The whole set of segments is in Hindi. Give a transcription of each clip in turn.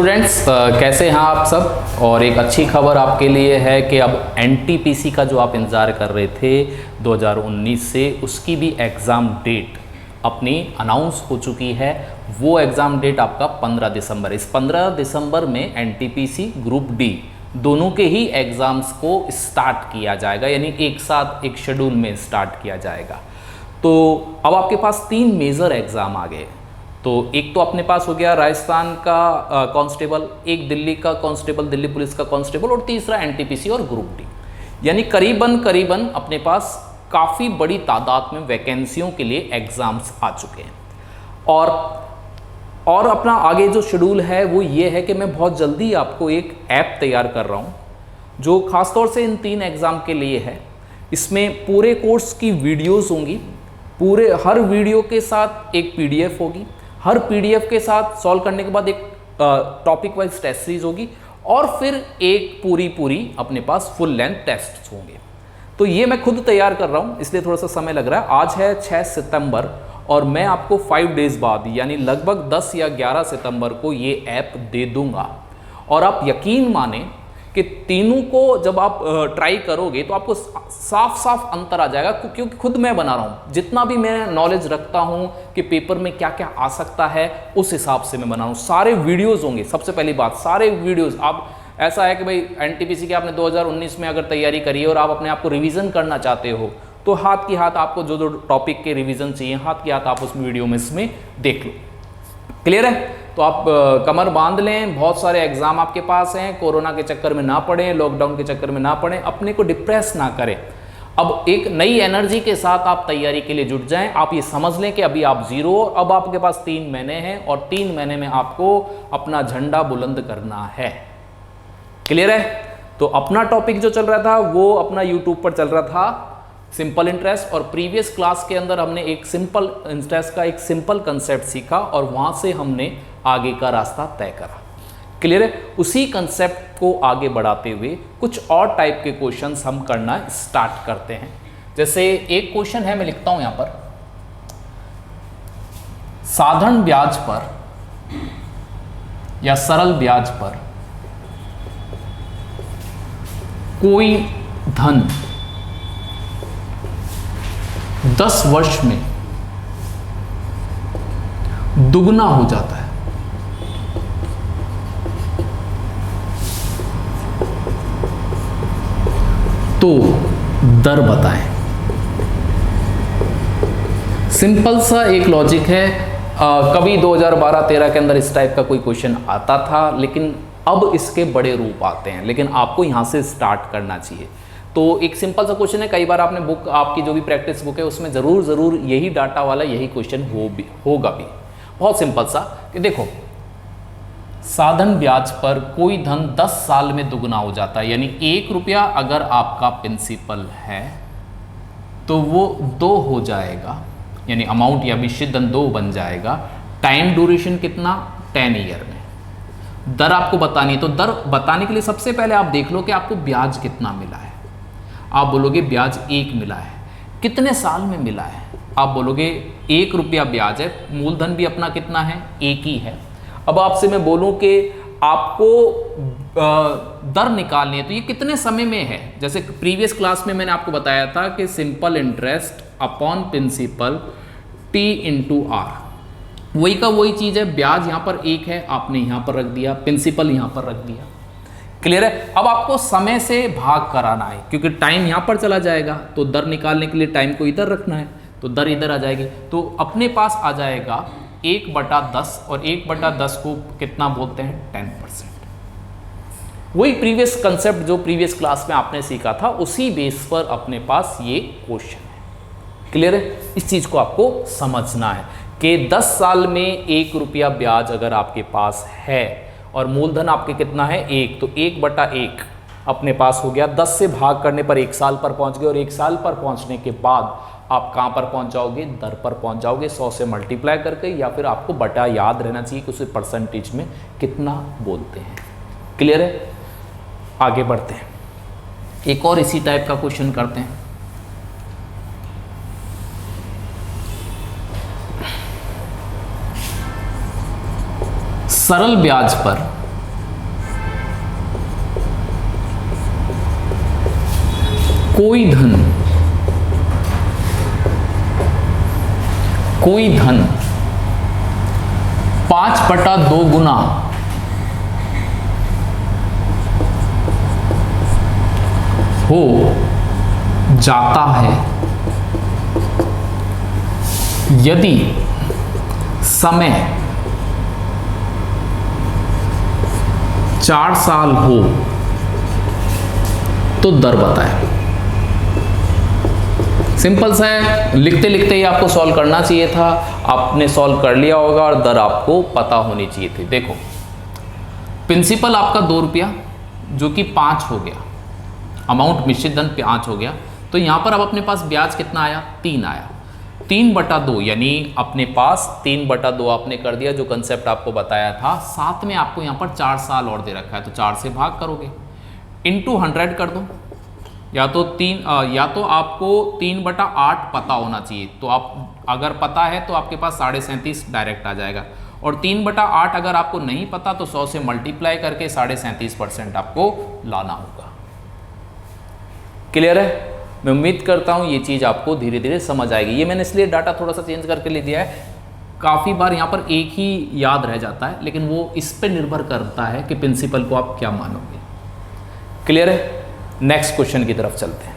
स्टूडेंट्स, कैसे हैं आप सब। और एक अच्छी खबर आपके लिए है कि अब एनटीपीसी का जो आप इंतज़ार कर रहे थे 2019 से, उसकी भी एग्ज़ाम डेट अपनी अनाउंस हो चुकी है। वो एग्ज़ाम डेट आपका 15 दिसंबर। इस 15 दिसंबर में एनटीपीसी ग्रुप डी दोनों के ही एग्ज़ाम्स को स्टार्ट किया जाएगा, यानी एक साथ एक शेड्यूल में स्टार्ट किया जाएगा। तो अब आपके पास 3 मेजर एग्ज़ाम आ गए। तो एक तो अपने पास हो गया राजस्थान का कांस्टेबल, एक दिल्ली का कांस्टेबल, दिल्ली पुलिस का कांस्टेबल, और तीसरा एनटीपीसी और ग्रुप डी। यानी करीबन अपने पास काफ़ी बड़ी तादाद में वैकेंसियों के लिए एग्ज़ाम्स आ चुके हैं। और अपना आगे जो शेड्यूल है वो ये है कि मैं बहुत जल्दी आपको एक ऐप तैयार कर रहा हूँ जो ख़ासतौर से इन 3 एग्ज़ाम के लिए है। इसमें पूरे कोर्स की वीडियोज़ होंगी, हर वीडियो के साथ एक पीडीएफ होगी, हर पीडीएफ के साथ सॉल्व करने के बाद एक टॉपिक वाइज टेस्ट सीरीज होगी, और फिर एक पूरी अपने पास फुल लेंथ टेस्ट होंगे। तो ये मैं खुद तैयार कर रहा हूँ, इसलिए थोड़ा सा समय लग रहा है। आज है 6 सितंबर और मैं आपको 5 डेज़ बाद यानी लगभग 10 या 11 सितंबर को ये ऐप दे दूंगा। और आप यकीन माने कि तीनों को जब आप ट्राई करोगे तो आपको साफ अंतर आ जाएगा, क्योंकि खुद मैं बना रहा हूँ। जितना भी मैं नॉलेज रखता हूँ कि पेपर में क्या क्या आ सकता है, उस हिसाब से मैं बना रहा हूँ। सारे वीडियोज़ होंगे। सबसे पहली बात, सारे वीडियोज़ आप, ऐसा है कि भाई एनटीपीसी के आपने 2019 में अगर तैयारी करी है और आप अपने आप को रिवीजन करना चाहते हो, तो हाथ की हाथ आपको जो टॉपिक के रिवीजन चाहिए, हाथ की हाथ आप उस वीडियो में इसमें देख लो। क्लियर है? तो आप कमर बांध लें। बहुत सारे एग्जाम आपके पास हैं। कोरोना के चक्कर में ना पड़ें, लॉकडाउन के चक्कर में ना पड़ें, अपने को डिप्रेस ना करें। अब एक नई एनर्जी के साथ आप तैयारी के लिए जुट जाएं। आप ये समझ लें कि अभी आप जीरो, अब आपके पास 3 महीने हैं और 3 महीने में आपको अपना झंडा बुलंद करना है। क्लियर है? तो अपना टॉपिक जो चल रहा था वो अपना यूट्यूब पर चल रहा था सिंपल इंटरेस्ट, और प्रीवियस क्लास के अंदर हमने एक सिंपल इंटरेस्ट का एक सिंपल कंसेप्ट सीखा और वहाँ से हमने आगे का रास्ता तय करा। क्लियर है? उसी कंसेप्ट को आगे बढ़ाते हुए कुछ और टाइप के क्वेश्चंस हम करना स्टार्ट करते हैं। जैसे एक क्वेश्चन है, मैं लिखता हूँ यहाँ पर, साधारण ब्याज पर या सरल ब्याज पर कोई धन 10 वर्ष में दुगना हो जाता है, तो दर बताएं। सिंपल सा एक लॉजिक है। कभी 2012-13 के अंदर इस टाइप का कोई क्वेश्चन आता था, लेकिन अब इसके बड़े रूप आते हैं, लेकिन आपको यहां से स्टार्ट करना चाहिए। तो एक सिंपल सा क्वेश्चन है। कई बार आपने बुक, आपकी जो भी प्रैक्टिस बुक है उसमें ज़रूर यही डाटा वाला यही क्वेश्चन होगा भी। बहुत सिंपल सा कि देखो, साधारण ब्याज पर कोई धन 10 साल में दुगना हो जाता है, यानी 1 रुपया अगर आपका प्रिंसिपल है तो वो 2 हो जाएगा, यानी अमाउंट या विषय धन 2 बन जाएगा। टाइम ड्यूरेशन कितना? 10 ईयर में। दर आपको बतानी है, तो दर बताने के लिए सबसे पहले आप देख लो कि आपको ब्याज कितना मिला है। आप बोलोगे ब्याज 1 मिला है। कितने साल में मिला है? आप बोलोगे 1 रुपया ब्याज है, मूलधन भी अपना कितना है? 1 ही है। अब आपसे मैं बोलूं कि आपको दर निकालनी है, तो ये कितने समय में है? जैसे प्रीवियस क्लास में मैंने आपको बताया था कि simple interest upon principal T × R, वही का वही चीज़ है। ब्याज यहाँ पर 1 है, आपने यहाँ पर रख दिया, प्रिंसिपल यहाँ पर रख दिया। क्लियर है? अब आपको समय से भाग कराना है, क्योंकि टाइम यहाँ पर चला जाएगा, तो दर निकालने के लिए टाइम को इधर रखना है, तो दर इधर आ जाएगी। तो अपने पास आ जाएगा 1/10, और 1/10 को कितना बोलते हैं? 10%। वही प्रीवियस कंसेप्ट जो प्रीवियस क्लास में आपने सीखा था, उसी बेस पर अपने पास ये क्वेश्चन है। क्लियर है? इस चीज़ को आपको समझना है कि 10 साल में 1 रुपया ब्याज अगर आपके पास है और मूलधन आपके कितना है? 1, तो 1/1 अपने पास हो गया। 10 से भाग करने पर 1 साल पर पहुंच गए, और 1 साल पर पहुंचने के बाद आप कहां पर पहुंच जाओगे? दर पर पहुंच जाओगे, 100 से मल्टीप्लाई करके, या फिर आपको बटा याद रहना चाहिए कि उसे परसेंटेज में कितना बोलते हैं। क्लियर है? आगे बढ़ते हैं, एक और इसी टाइप का क्वेश्चन करते हैं। सरल ब्याज पर कोई धन 5/2 गुना हो जाता है यदि समय 4 साल हो तो दर बताएं। सिंपल सा है, लिखते लिखते ही आपको सॉल्व करना चाहिए था, आपने सॉल्व कर लिया होगा और दर आपको पता होनी चाहिए थी। देखो प्रिंसिपल आपका 2 रुपया जो कि 5 हो गया, अमाउंट निश्चित धन 5 हो गया, तो यहाँ पर अब अपने पास ब्याज कितना आया, 3 आया। 3/2 यानी अपने पास 3/2 आपने कर दिया, जो कंसेप्ट आपको बताया था। साथ में आपको यहाँ पर 4 साल और दे रखा है, तो 4 से भाग करोगे, इंटू 100 कर दो, या तो आपको 3/8 पता होना चाहिए, तो आप अगर पता है तो आपके पास 37.5 डायरेक्ट आ जाएगा, और 3/8 अगर आपको नहीं पता तो 100 से मल्टीप्लाई करके 37.5% आपको लाना होगा। क्लियर है? मैं उम्मीद करता हूँ ये चीज़ आपको धीरे धीरे समझ आएगी। ये मैंने इसलिए डाटा थोड़ा सा चेंज करके ले दिया है, काफ़ी बार यहाँ पर एक ही याद रह जाता है, लेकिन वो इस पर निर्भर करता है कि प्रिंसिपल को आप क्या मानोगे। क्लियर है? नेक्स्ट क्वेश्चन की तरफ चलते हैं।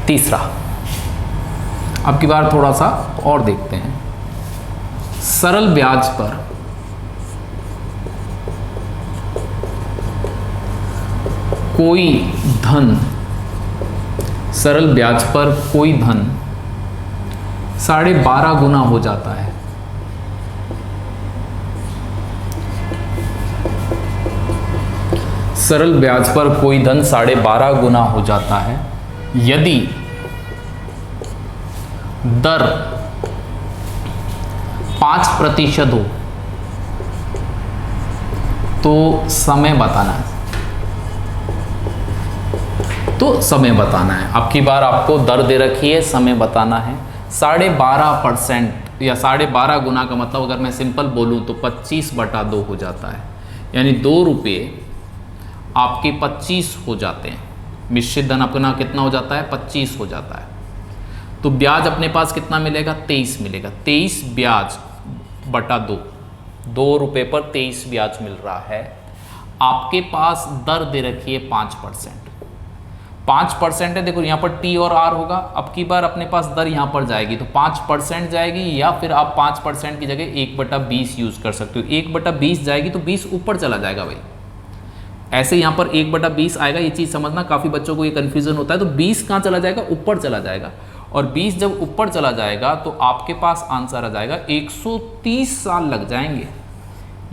तीसरा, अब की बार थोड़ा सा और देखते हैं। सरल ब्याज पर कोई धन, सरल ब्याज पर कोई धन 12.5 गुना हो जाता है। सरल ब्याज पर कोई धन 12.5 गुना हो जाता है यदि दर 5% हो तो समय बताना है। तो समय बताना है, अब की बार आपको दर दे रखी है, समय बताना है। 12.5% या 12.5 गुना का मतलब अगर मैं सिंपल बोलूं तो 25/2 हो जाता है, यानी 2 रुपये आपके 25 हो जाते हैं। निश्चित धन अपना कितना हो जाता है, 25 हो जाता है। तो ब्याज अपने पास कितना मिलेगा, 23 मिलेगा। 23 ब्याज बटा 2, 2 रुपये पर 23 ब्याज मिल रहा है। आपके पास दर दे रखी है 5%। 5% है, देखो यहाँ पर टी और आर होगा। अब की बार अपने पास दर यहाँ पर जाएगी तो 5% जाएगी, या फिर आप 5% की जगह 1/20 यूज कर सकते हो। 1/20 जाएगी तो 20 ऊपर चला जाएगा भाई, ऐसे यहाँ पर 1/20 आएगा। ये चीज़ समझना, काफ़ी बच्चों को ये कन्फ्यूजन होता है। तो 20 कहाँ चला जाएगा, ऊपर चला जाएगा, और 20 जब ऊपर चला जाएगा तो आपके पास आंसर आ जाएगा 130 साल लग जाएंगे।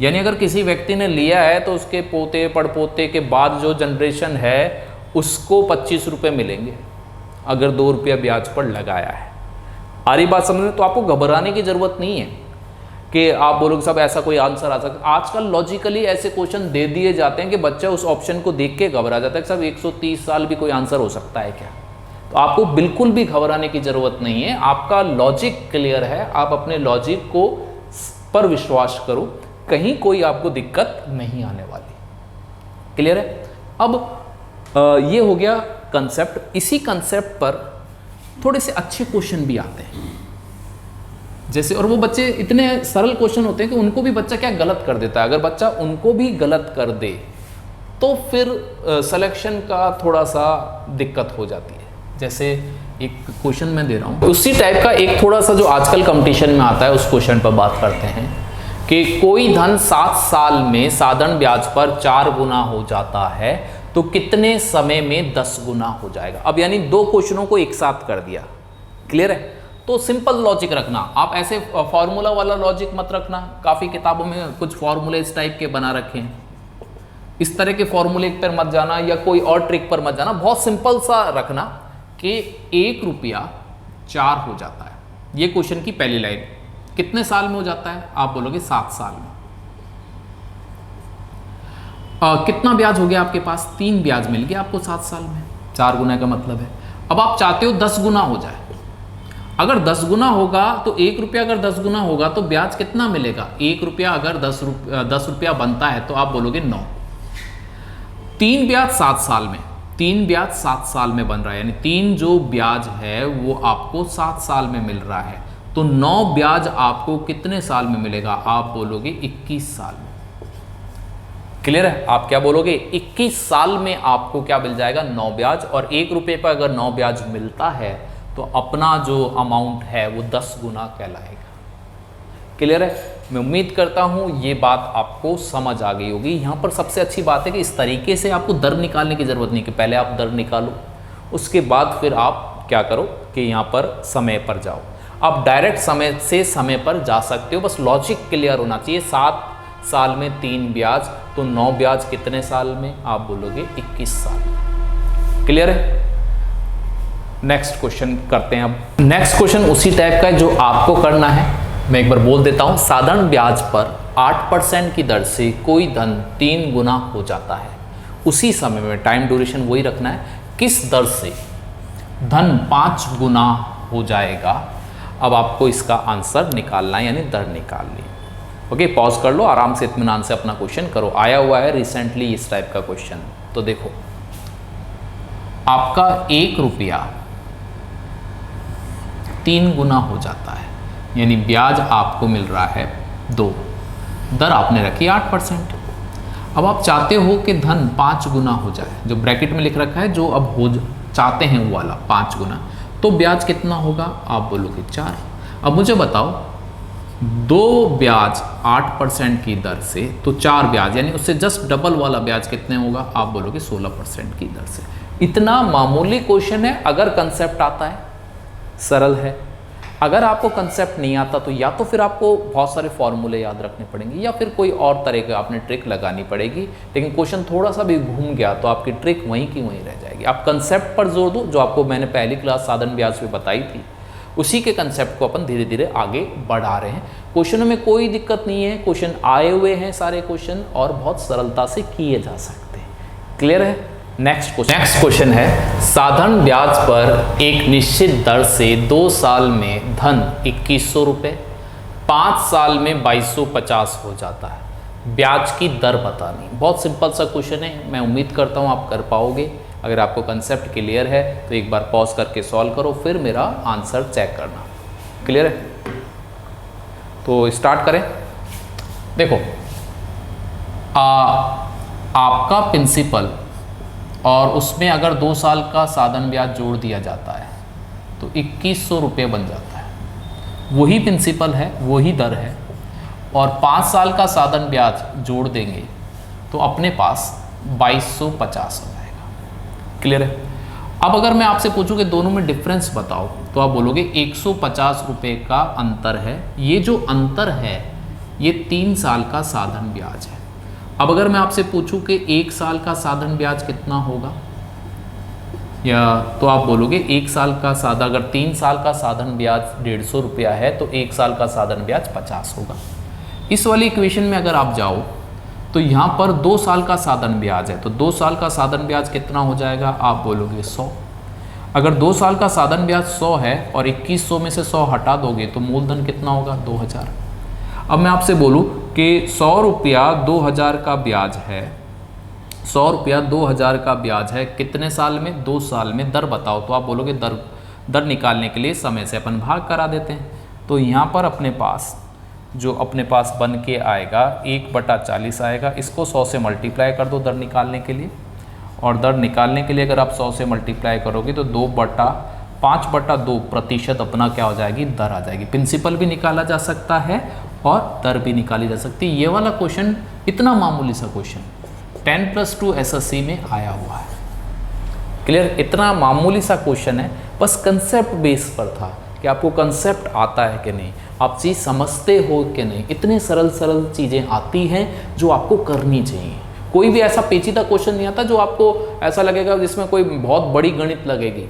यानी अगर किसी व्यक्ति ने लिया है तो उसके पोते पड़पोते के बाद जो जनरेशन है उसको 25 रुपये मिलेंगे, अगर 2 रुपया ब्याज पर लगाया है। आ रही बात समझ में? तो आपको घबराने की ज़रूरत नहीं है कि आप बोलोगे सब ऐसा कोई आंसर आ सकता। आजकल लॉजिकली ऐसे क्वेश्चन दे दिए जाते हैं कि बच्चा उस ऑप्शन को देख के घबरा जाता है कि सब 130 साल भी कोई आंसर हो सकता है क्या। तो आपको बिल्कुल भी घबराने की ज़रूरत नहीं है, आपका लॉजिक क्लियर है। आप अपने लॉजिक को पर विश्वास करो, कहीं कोई आपको दिक्कत नहीं आने वाली। क्लियर है? अब ये हो गया कंसेप्ट। इसी कंसेप्ट पर थोड़े से अच्छे क्वेश्चन भी आते हैं जैसे, और वो बच्चे इतने सरल क्वेश्चन होते हैं कि उनको भी बच्चा क्या गलत कर देता है। अगर बच्चा उनको भी गलत कर दे तो फिर सिलेक्शन का थोड़ा सा दिक्कत हो जाती है। जैसे एक क्वेश्चन मैं दे रहा हूँ, उसी टाइप का एक थोड़ा सा जो आजकल कंपटीशन में आता है उस क्वेश्चन पर बात करते हैं कि कोई धन 7 साल में साधारण ब्याज पर 4 गुना हो जाता है तो कितने समय में 10 गुना हो जाएगा। अब यानी 2 क्वेश्चनों को एक साथ कर दिया। क्लियर है? तो सिंपल लॉजिक रखना, आप ऐसे फॉर्मूला वाला लॉजिक मत रखना। काफ़ी किताबों में कुछ फॉर्मूले इस टाइप के बना रखे हैं, इस तरह के फॉर्मूले पर मत जाना या कोई और ट्रिक पर मत जाना। बहुत सिंपल सा रखना कि 1 रुपया 4 हो जाता है। ये क्वेश्चन की पहली लाइन कितने साल में हो जाता है, आप बोलोगे 7 साल में। कितना ब्याज हो गया आपके पास, 3 ब्याज मिल गया आपको 7 साल में। 4 गुना का मतलब है। अब आप चाहते हो 10 गुना हो जाए। अगर 10 गुना होगा तो 1 रुपया अगर 10 गुना होगा तो ब्याज कितना मिलेगा? 1 रुपया अगर 10 रुपया बनता है तो आप बोलोगे 9। 3 ब्याज 7 साल में, 3 ब्याज 7 साल में बन रहा है, यानी 3 जो ब्याज है वो आपको 7 साल में मिल रहा है। तो 9 ब्याज आपको कितने साल में मिलेगा? आप बोलोगे 21 साल में। क्लियर है? आप क्या बोलोगे? 21 साल में आपको क्या मिल जाएगा? 9 ब्याज। और 1 रुपये पर अगर 9 ब्याज मिलता है तो अपना जो अमाउंट है वो 10 गुना कहलाएगा। क्लियर है? मैं उम्मीद करता हूं ये बात आपको समझ आ गई होगी। यहाँ पर सबसे अच्छी बात है कि इस तरीके से आपको दर निकालने की ज़रूरत नहीं कि पहले आप दर निकालो, उसके बाद फिर आप क्या करो कि यहाँ पर समय पर जाओ। आप डायरेक्ट समय से समय पर जा सकते हो, बस लॉजिक क्लियर होना चाहिए। 7 साल में 3 ब्याज, तो 9 ब्याज कितने साल में? आप बोलोगे 21 साल। क्लियर है? नेक्स्ट क्वेश्चन करते हैं। अब नेक्स्ट क्वेश्चन उसी टाइप का है जो आपको करना है। मैं एक बार बोल देता हूं। साधारण ब्याज पर 8% की दर से कोई धन 3 गुना हो जाता है, उसी समय में टाइम ड्यूरेशन वही रखना है, किस दर से धन 5 गुना हो जाएगा? अब आपको इसका आंसर निकालना है, यानी दर निकालनी। ओके, पॉज कर लो, आराम से इत्मीनान से अपना क्वेश्चन करो। आया हुआ है रिसेंटली इस टाइप का क्वेश्चन। तो देखो, आपका 1 रुपया 3 गुना हो जाता है, यानी ब्याज आपको मिल रहा है 2, दर आपने रखी 8%। अब आप चाहते हो कि धन 5 गुना हो जाए, जो ब्रैकेट में लिख रखा है, जो अब हो चाहते हैं वो वाला 5 गुना, तो ब्याज कितना होगा? आप बोलोगे 4। अब मुझे बताओ, 2 ब्याज 8% की दर से, तो 4 ब्याज यानी उससे जस्ट डबल वाला ब्याज कितने होगा? आप बोलोगे 16% की दर से। इतना मामूली क्वेश्चन है। अगर कंसेप्ट आता है सरल है, अगर आपको कंसेप्ट नहीं आता तो या तो फिर आपको बहुत सारे फॉर्मूले याद रखने पड़ेंगे या फिर कोई और तरह का आपने ट्रिक लगानी पड़ेगी। लेकिन क्वेश्चन थोड़ा सा भी घूम गया तो आपकी ट्रिक वहीं की वहीं रह जाएगी। आप कंसेप्ट पर जोर दो, जो आपको मैंने पहली क्लास साधन ब्याज में बताई थी, उसी के कंसेप्ट को अपन धीरे धीरे आगे बढ़ा रहे हैं। क्वेश्चनों में कोई दिक्कत नहीं है, क्वेश्चन आए हुए हैं सारे क्वेश्चन, और बहुत सरलता से किए जा सकते हैं। क्लियर है? नेक्स्ट क्वेश्चन है, साधारण ब्याज पर एक निश्चित दर से 2 साल में धन 2100 रुपये, 5 साल में 2250 हो जाता है, ब्याज की दर बतानी। बहुत सिंपल सा क्वेश्चन है, मैं उम्मीद करता हूँ आप कर पाओगे। अगर आपको कंसेप्ट क्लियर है तो एक बार पॉज करके सॉल्व करो, फिर मेरा आंसर चेक करना। क्लियर है? तो स्टार्ट करें। देखो, आपका प्रिंसिपल और उसमें अगर 2 साल का साधन ब्याज जोड़ दिया जाता है तो 2100 रुपये बन जाता है। वही प्रिंसिपल है, वही दर है, और 5 साल का साधन ब्याज जोड़ देंगे तो अपने पास 2250 हो जाएगा। क्लियर है? अब अगर मैं आपसे पूछूं कि दोनों में डिफरेंस बताओ, तो आप बोलोगे 150 रुपये का अंतर है। ये जो अंतर है ये 3 साल का साधन ब्याज है। अब अगर मैं आपसे पूछूं कि 1 साल का साधन ब्याज कितना होगा, या तो आप बोलोगे 1 साल का साधन, अगर 3 साल का साधन ब्याज 150 रुपया है तो 1 साल का साधन ब्याज 50 होगा। इस वाली इक्वेशन में अगर आप जाओ तो यहाँ पर 2 साल का साधन ब्याज है, तो 2 साल का साधन ब्याज कितना हो जाएगा? आप बोलोगे 100। अगर 2 साल का साधन ब्याज 100 है और 2100 में से 100 हटा दोगे तो मूलधन कितना होगा? 2000। अब मैं आपसे बोलूँ कि 100 रुपया 2000 का ब्याज है, 100 रुपया 2000 का ब्याज है, कितने साल में? 2 साल में। दर बताओ, तो आप बोलोगे दर निकालने के लिए समय से अपन भाग करा देते हैं। तो यहाँ पर अपने पास जो अपने पास बन के आएगा 1/40 आएगा। इसको 100 से मल्टीप्लाई कर दो दर निकालने के लिए, और दर निकालने के लिए अगर आप 100 से मल्टीप्लाई करोगे तो 5/2% अपना क्या हो जाएगी? दर आ जाएगी। प्रिंसिपल भी निकाला जा सकता है और दर भी निकाली जा सकती है। ये वाला क्वेश्चन इतना मामूली सा क्वेश्चन 10+2 SSC में आया हुआ है। क्लियर? इतना मामूली सा क्वेश्चन है, बस कंसेप्ट बेस पर था कि आपको कंसेप्ट आता है कि नहीं, आप चीज़ समझते हो कि नहीं। इतने सरल चीज़ें आती हैं जो आपको करनी चाहिए। कोई भी ऐसा पेचीदा क्वेश्चन नहीं आता जो आपको ऐसा लगेगा जिसमें कोई बहुत बड़ी गणित लगेगी।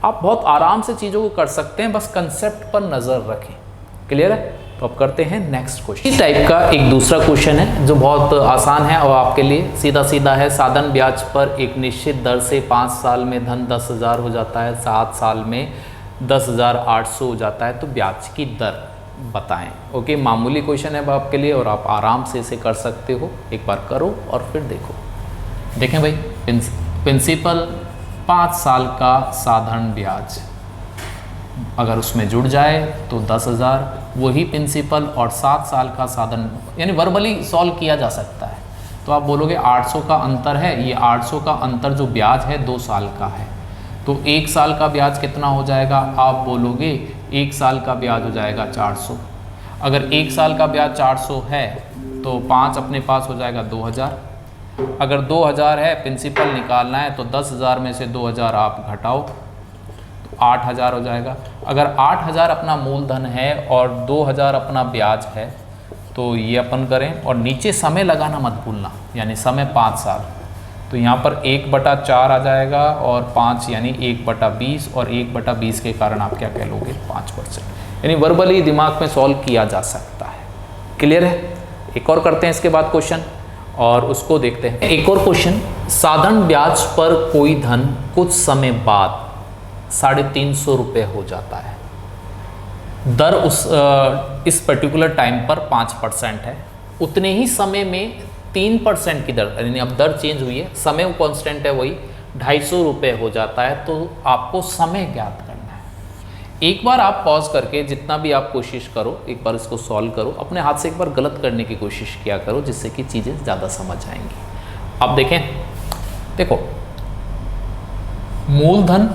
आप बहुत आराम से चीज़ों को कर सकते हैं, बस कंसेप्ट पर नज़र रखें। क्लियर है? तो अब करते हैं नेक्स्ट क्वेश्चन। इस टाइप का एक दूसरा क्वेश्चन है जो बहुत आसान है और आपके लिए सीधा है। साधन ब्याज पर एक निश्चित दर से 5 साल में धन 10,000 हो जाता है, 7 साल में 10,800 हो जाता है, तो ब्याज की दर बताएं। ओके, मामूली क्वेश्चन है आपके लिए और आप आराम से इसे कर सकते हो। एक बार करो और फिर देखो। देखें भाई, प्रिंसिपल 5 साल का साधारण ब्याज अगर उसमें जुड़ जाए तो 10,000, वही प्रिंसिपल और 7 साल का साधारण, यानी वर्बली सॉल्व किया जा सकता है। तो आप बोलोगे 800 का अंतर है, ये 800 का अंतर जो ब्याज है 2 साल का है, तो 1 साल का ब्याज कितना हो जाएगा? आप बोलोगे 1 साल का ब्याज हो जाएगा 400। अगर 1 साल का ब्याज 400 है तो 5 अपने पास हो जाएगा 2,000। अगर 2,000 है, प्रिंसिपल निकालना है, तो 10,000 में से 2,000 आप घटाओ तो 8,000 हो जाएगा। अगर 8,000 अपना मूलधन है और 2,000 अपना ब्याज है तो ये अपन करें, और नीचे समय लगाना मत भूलना, यानी समय 5 साल, तो यहाँ पर 1/4 आ जाएगा और 5 यानी 1/20, और 1/20 के कारण आप क्या कह लोगे? 5%। यानी वर्बली दिमाग में सॉल्व किया जा सकता है। क्लियर है? एक और करते हैं इसके बाद क्वेश्चन और उसको देखते हैं। एक और क्वेश्चन, साधारण ब्याज पर कोई धन कुछ समय बाद 350 रुपये हो जाता है, दर इस पर्टिकुलर टाइम पर 5% है, उतने ही समय में 3% की दर, यानी अब दर चेंज हुई है, समय कांस्टेंट है वही, 250 रुपये हो जाता है, तो आपको समय ज्ञात करना है। एक बार आप पॉज करके जितना भी आप कोशिश करो, एक बार इसको सॉल्व करो, अपने हाथ से एक बार गलत करने की कोशिश किया करो, जिससे कि चीज़ें ज़्यादा समझ आएंगी। अब देखें, देखो मूलधन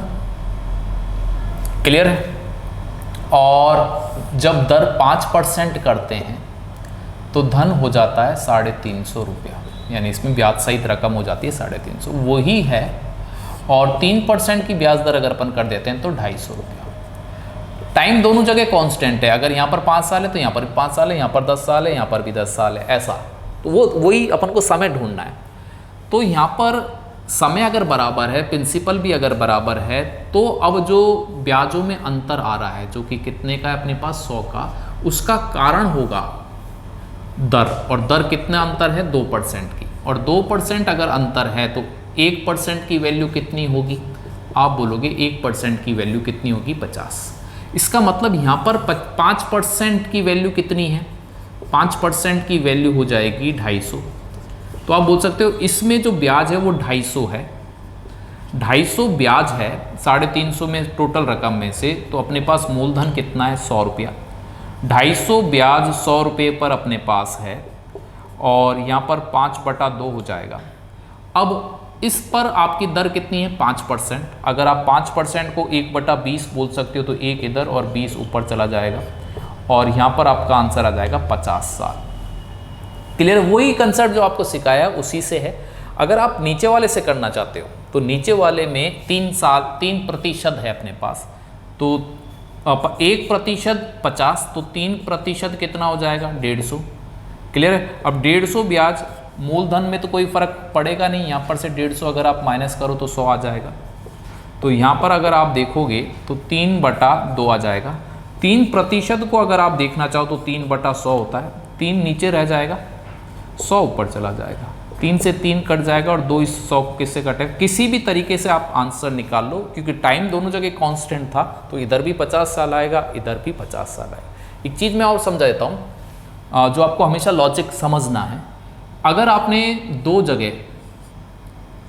क्लियर है, और जब दर 5% करते हैं तो धन हो जाता है 350 रुपया, यानी इसमें ब्याज सहित रकम हो जाती है 350, वही है। और 3% की ब्याज दर अगर अपन कर देते हैं तो 250 रुपया। टाइम दोनों जगह कांस्टेंट है, अगर यहाँ पर 5 साल है तो यहाँ पर भी 5 साल है, यहाँ पर 10 साल है, यहाँ पर भी 10 साल है, ऐसा, तो वही अपन को समय ढूंढना है। तो यहाँ पर समय अगर बराबर है, प्रिंसिपल भी अगर बराबर है, तो अब जो ब्याजों में अंतर आ रहा है, जो कि कितने का है अपने पास? 100 का, उसका कारण होगा दर, और दर कितना अंतर है? 2% की, और 2% अगर अंतर है तो 1% की वैल्यू कितनी होगी? आप बोलोगे 1% की वैल्यू कितनी होगी? 50। इसका मतलब यहाँ पर 5% की वैल्यू कितनी है? 5% की वैल्यू हो जाएगी 250। तो आप बोल सकते हो इसमें जो ब्याज है वो 250 है, 250 ब्याज है 350 में टोटल रकम में से, तो अपने पास मूलधन कितना है? 100 रुपया। 250 ब्याज 100 रुपये पर अपने पास है, और यहाँ पर 5/2 हो जाएगा। अब इस पर आपकी दर कितनी है? 5%। अगर आप 5% को 1/20 बोल सकते हो, तो 1 इधर और 20 ऊपर चला जाएगा, और यहाँ पर आपका आंसर आ जाएगा 50 साल। क्लियर? वही कंसेप्ट जो आपको सिखाया उसी से है। अगर आप नीचे वाले से करना चाहते हो तो नीचे वाले में 3% है अपने पास, तो 1% 50, तो 3% कितना हो जाएगा? 150। क्लियर है? अब 150 ब्याज, मूलधन में तो कोई फर्क पड़ेगा नहीं, यहाँ पर से 150 अगर आप माइनस करो तो 100 आ जाएगा। तो यहाँ पर अगर आप देखोगे तो 3/2 आ जाएगा। 3% को अगर आप देखना चाहो तो 3/100 होता है, 3 नीचे रह जाएगा, 100 ऊपर चला जाएगा, 3 से 3 कट जाएगा, और 2 इस 100 किससे कटेगा? किसी भी तरीके से आप आंसर निकाल लो, क्योंकि टाइम दोनों जगह कांस्टेंट था, तो इधर भी 50 साल आएगा, इधर भी 50 साल आएगा। एक चीज़ मैं और समझा देता हूँ, जो आपको हमेशा लॉजिक समझना है। अगर आपने 2 जगह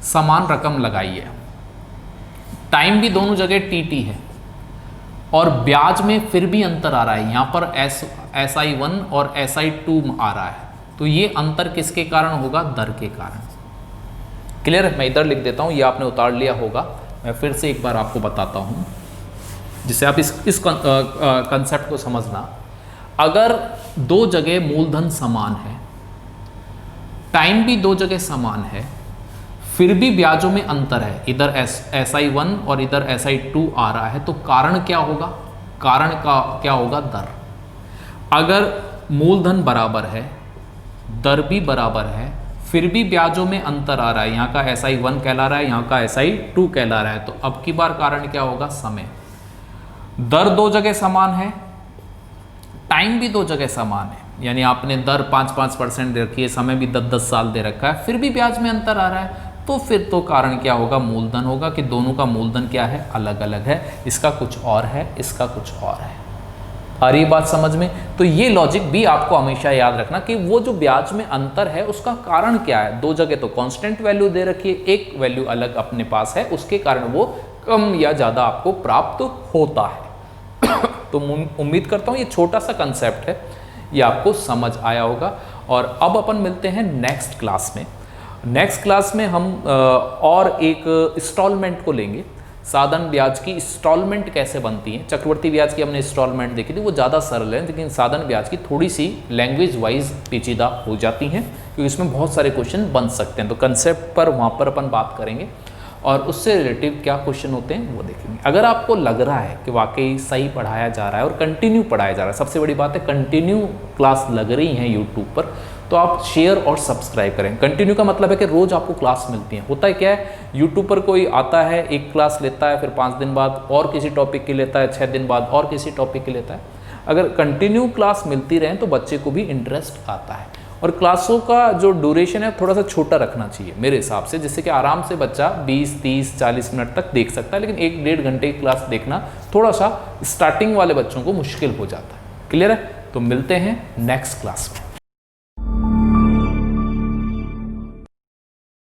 समान रकम लगाई है, टाइम भी दोनों जगह TT है, और ब्याज में फिर भी अंतर आ रहा है, यहाँ पर SI1 और SI2 आ रहा है, तो ये अंतर किसके कारण होगा? दर के कारण। क्लियर है? मैं इधर लिख देता हूँ, ये आपने उतार लिया होगा, मैं फिर से एक बार आपको बताता हूँ, जिससे आप इस कंसेप्ट को समझना। अगर 2 जगह मूलधन समान है, टाइम भी 2 जगह समान है, फिर भी ब्याजों में अंतर है, इधर SI1 और इधर SI2 आ रहा है, तो कारण क्या होगा? कारण का क्या होगा? दर। अगर मूलधन बराबर है, दर भी बराबर है, फिर भी ब्याजों में अंतर आ रहा है, यहाँ का SI1 कहला रहा है, यहाँ का SI2 कहला रहा है, तो अब की बार कारण क्या होगा? समय। दर 2 जगह समान है, टाइम भी 2 जगह समान है, यानी आपने दर 5% दे रखी है, समय भी 10-10 साल दे रखा है, फिर भी ब्याज में अंतर आ रहा है, तो फिर तो कारण क्या होगा, मूलधन होगा कि दोनों का मूलधन क्या है, अलग अलग है, इसका कुछ और है, इसका कुछ और है। आ रही बात समझ में? तो ये लॉजिक भी आपको हमेशा याद रखना कि वो जो ब्याज में अंतर है उसका कारण क्या है। दो जगह तो कांस्टेंट वैल्यू दे रखी है, एक वैल्यू अलग अपने पास है, उसके कारण वो कम या ज़्यादा आपको प्राप्त होता है। तो उम्मीद करता हूँ ये छोटा सा कंसेप्ट है, ये आपको समझ आया होगा। और अब अपन मिलते हैं नेक्स्ट क्लास में। नेक्स्ट क्लास में हम और एक इंस्टॉलमेंट को लेंगे। साधारण ब्याज की इंस्टॉलमेंट कैसे बनती है, चक्रवर्ती ब्याज की हमने इंस्टॉलमेंट देखी थी, वो ज़्यादा सरल है, लेकिन साधारण ब्याज की थोड़ी सी लैंग्वेज वाइज पेचीदा हो जाती हैं, क्योंकि इसमें बहुत सारे क्वेश्चन बन सकते हैं। तो कंसेप्ट पर वहाँ पर अपन बात करेंगे और उससे रिलेटिव क्या क्वेश्चन होते हैं वो देखेंगे। अगर आपको लग रहा है कि वाकई सही पढ़ाया जा रहा है और कंटिन्यू पढ़ाया जा रहा है, सबसे बड़ी बात है कंटिन्यू क्लास लग रही हैं यूट्यूब पर, तो आप शेयर और सब्सक्राइब करें। कंटिन्यू का मतलब है कि रोज़ आपको क्लास मिलती है। होता है क्या है, यूट्यूब पर कोई आता है, एक क्लास लेता है, फिर 5 दिन बाद और किसी टॉपिक की लेता है, 6 दिन बाद और किसी टॉपिक की लेता है। अगर कंटिन्यू क्लास मिलती रहे तो बच्चे को भी इंटरेस्ट आता है। और क्लासों का जो ड्यूरेशन है थोड़ा सा छोटा रखना चाहिए मेरे हिसाब से, जिससे कि आराम से बच्चा 20, 30, 40 मिनट तक देख सकता है। लेकिन 1-1.5 घंटे की क्लास देखना थोड़ा सा स्टार्टिंग वाले बच्चों को मुश्किल हो जाता है। क्लियर है? तो मिलते हैं नेक्स्ट क्लास में।